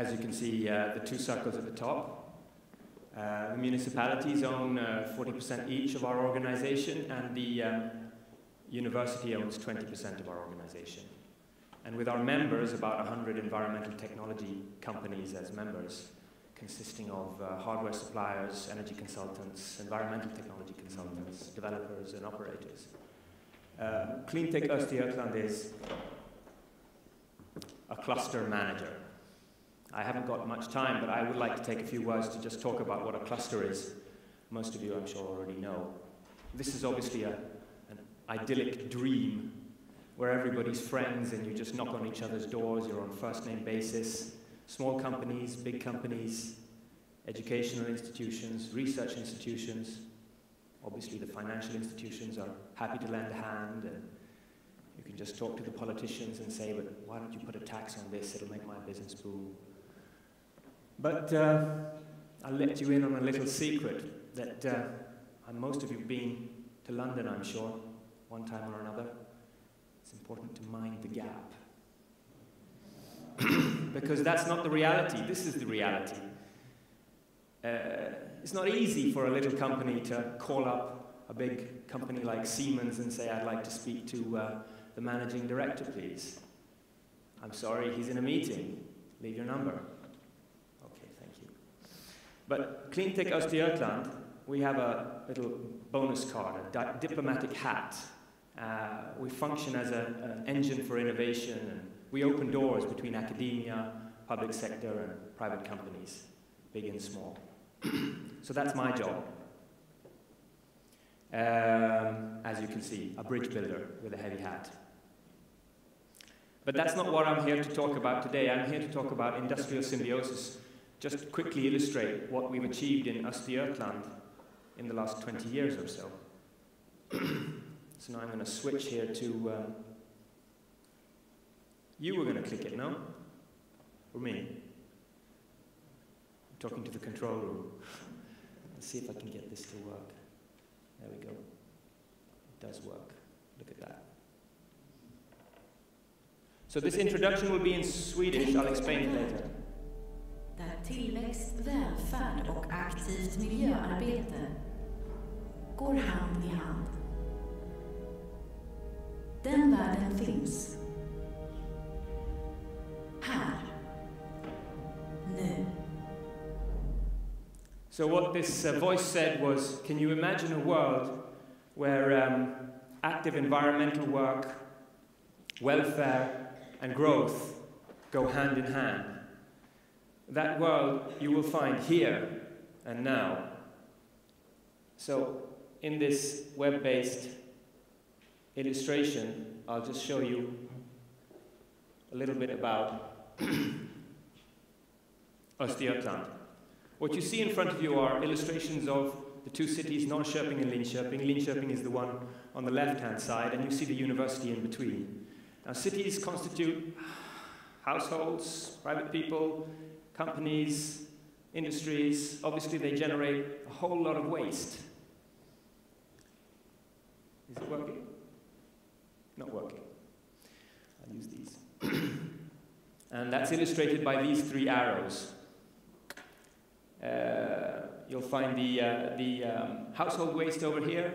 as you can see, the two circles at the top. The municipalities own 40% each of our organization, and the university owns 20% of our organization. And with our members, about 100 environmental technology companies as members, consisting of hardware suppliers, energy consultants, environmental technology consultants, developers, and operators. Cleantech Östergötland is a cluster manager. I haven't got much time, but I would like to take a few words to just talk about what a cluster is. Most of you, I'm sure, already know. This is obviously an idyllic dream where everybody's friends and you just knock on each other's doors, you're on first-name basis. Small companies, big companies, educational institutions, research institutions. Obviously, the financial institutions are happy to lend a hand, and you can just talk to the politicians and say, but why don't you put a tax on this? It'll make my business boom. But I'll let you in on a little secret that most of you have been to London, I'm sure, one time or another. It's important to mind the gap. Because that's not the reality, this is the reality. It's not easy for a little company to call up a big company like Siemens and say, I'd like to speak to the managing director, please. I'm sorry, he's in a meeting. Leave your number. Okay, thank you. But Cleantech Östergötland, we have a little bonus card, a diplomatic hat. We function as an engine for innovation, and we open doors between academia, public sector, and private companies, big and small. So that's my job. As you can see, a bridge builder with a heavy hat. But that's not what I'm here to talk about today. I'm here to talk about industrial symbiosis, just quickly illustrate what we've achieved in Östergötland in the last 20 years or so. So now I'm going to switch here to... you were going to click it, no? Or me? I'm talking to the control room. Let's see if I can get this to work. There we go. It does work. Look at that. So this introduction will be in Swedish. I'll explain it later. Där tillväxt, välfärd och aktivt miljöarbete går hand i hand. Den världen finns. Här. Nu. So what this voice said was, can you imagine a world where active environmental work, welfare, and growth go hand in hand? That world you will find here and now. So in this web-based illustration, I'll just show you a little bit about Östergötland. What you see in front of you are illustrations of the two cities, Norrköping and Linköping. Linköping is the one on the left-hand side, and you see the university in between. Now, cities constitute households, private people, companies, industries. Obviously, they generate a whole lot of waste. Is it working? Not working. I'll use these. And that's illustrated by these three arrows. You'll find the household waste over here,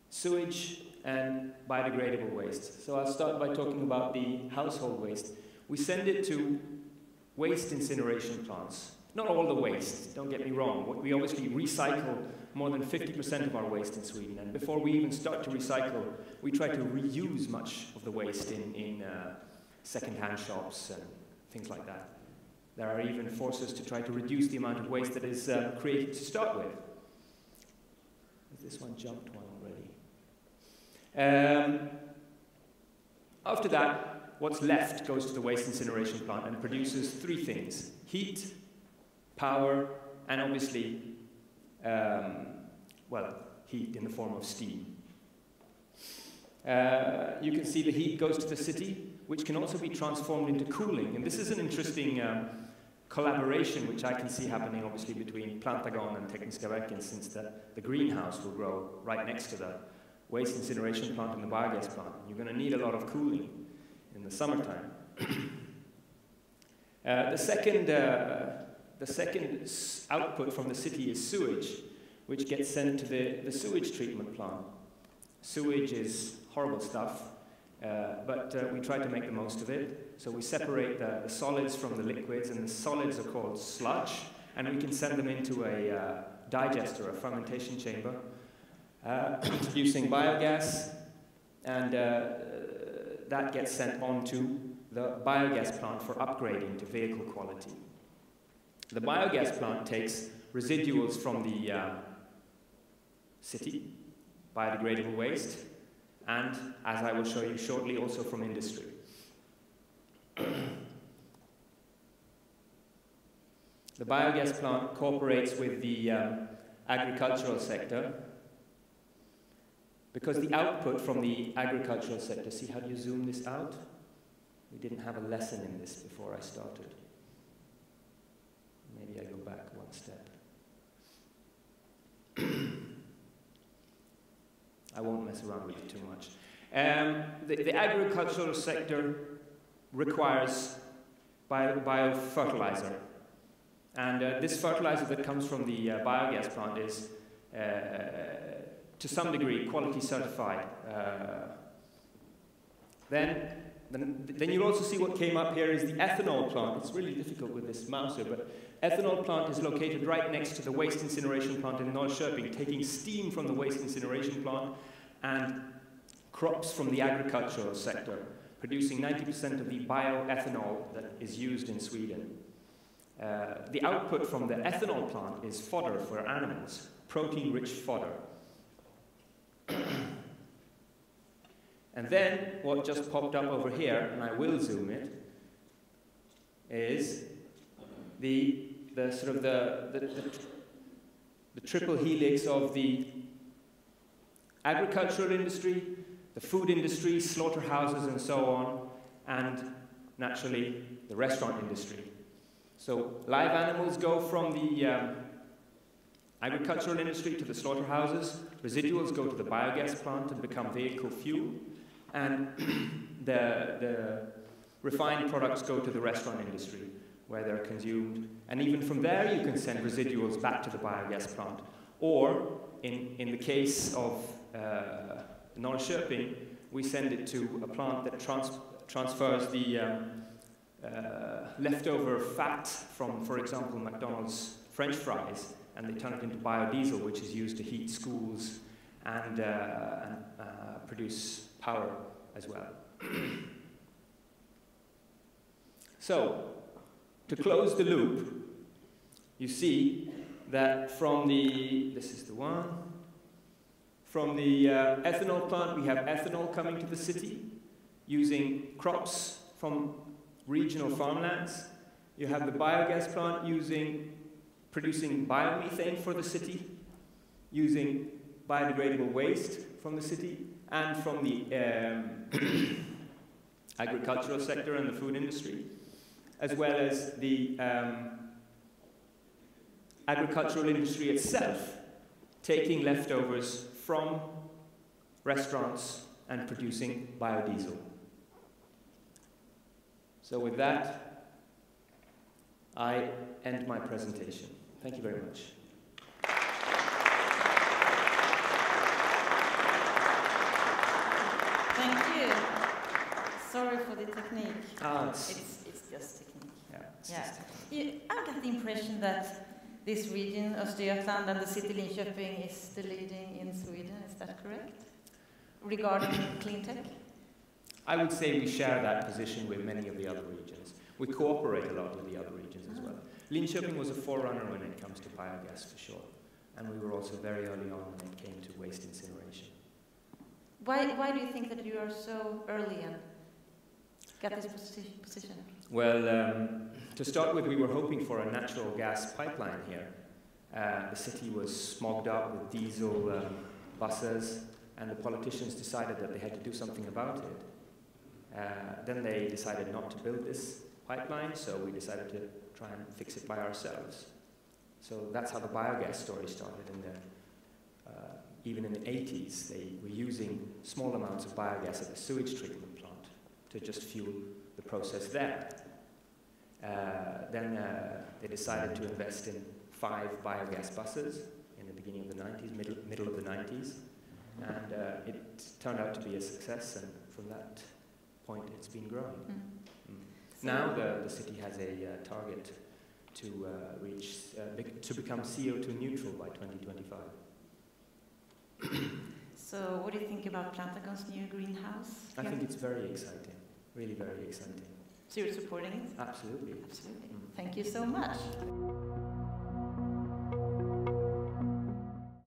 sewage, and biodegradable waste. So I'll start by talking about the household waste. We send it to waste incineration plants. Not all the waste, don't get me wrong. We obviously recycle more than 50% of our waste in Sweden. And before we even start to recycle, we try to reuse much of the waste in second-hand shops and things like that. There are even forces to try to reduce the amount of waste that is created to start with. This one jumped one already. After that, what's left goes to the waste incineration plant and produces three things: heat, power, and obviously, well, heat in the form of steam. You can see the heat goes to the city, which can also be transformed into cooling. And this is an interesting collaboration, which I can see happening, obviously, between Plantagon and Tekniska Verken, since the greenhouse will grow right next to the waste incineration plant and the biogas plant. You're going to need a lot of cooling in the summertime. The second output from the city is sewage, which gets sent to the sewage treatment plant. Sewage is horrible stuff, but we try to make the most of it. So we separate the solids from the liquids, and the solids are called sludge, and we can send them into a digester, a fermentation chamber, producing biogas, and that gets sent on to the biogas plant for upgrading to vehicle quality. The biogas plant takes residuals from the city, biodegradable waste, and, as I will show you shortly, also from industry. The biogas plant cooperates with the agricultural sector, because the output from the agricultural sector, see how do you zoom this out? We didn't have a lesson in this before I started. Maybe I go back one step. I won't mess around with it too much. The agricultural sector requires biofertilizer. And this fertilizer that comes from the biogas plant is, to some degree, quality certified. Then you'll also see what came up here is the ethanol plant. It's really difficult with this mouse here, but ethanol plant is located right next to the waste incineration plant in Norrköping, taking steam from the waste incineration plant and crops from the agricultural sector, producing 90% of the bioethanol that is used in Sweden. The output from the ethanol plant is fodder for animals, protein-rich fodder. And then, what just popped up over here, and I will zoom it, is the triple helix of the agricultural industry, the food industry, slaughterhouses and so on, and naturally the restaurant industry. So live animals go from the agricultural industry to the slaughterhouses, residuals go to the biogas plant and become vehicle fuel, and the refined products go to the restaurant industry, where they're consumed. And even from there, you can send residuals back to the biogas plant. Or, in the case of Norrköping, we send it to a plant that transfers the leftover fat from, for example, McDonald's French fries, and they turn it into biodiesel, which is used to heat schools and produce power as well. So, to close the loop, you see that from the, this is the one, from the ethanol plant, we have ethanol coming to the city using crops from regional farmlands. You have the biogas plant producing biomethane for the city, using biodegradable waste from the city, and from the agricultural sector and the food industry, as well as the agricultural industry itself, taking leftovers from restaurants and producing biodiesel. So with that, I end my presentation. Thank you very much. Thank you. Sorry for the technique. It's just technique. Yeah. I got the impression that this region, Östergötland, and the city Linköping is the leading in Sweden. Is that correct? Regarding clean tech? I would say we share that position with many of the other regions. We cooperate a lot with the other regions as well. Linköping was a forerunner when it comes to biogas, for sure. And we were also very early on when it came to waste incineration. Why do you think that you are so early and got this position? Well, to start with, we were hoping for a natural gas pipeline here. The city was smogged up with diesel buses, and the politicians decided that they had to do something about it. Then they decided not to build this pipeline, so we decided to try and fix it by ourselves. So that's how the biogas story started. Even in the 80s, they were using small amounts of biogas at the sewage treatment plant to just fuel the process there. Then they decided to invest in 5 biogas buses in the beginning of the 90s, middle of the 90s. And it turned out to be a success, and from that point it's been growing. Now the city has a target to to become CO2 neutral by 2025. So what do you think about Plantagon's new greenhouse? I think it's very exciting, really very exciting. So you're supporting it? Absolutely. Absolutely. Thank you so much.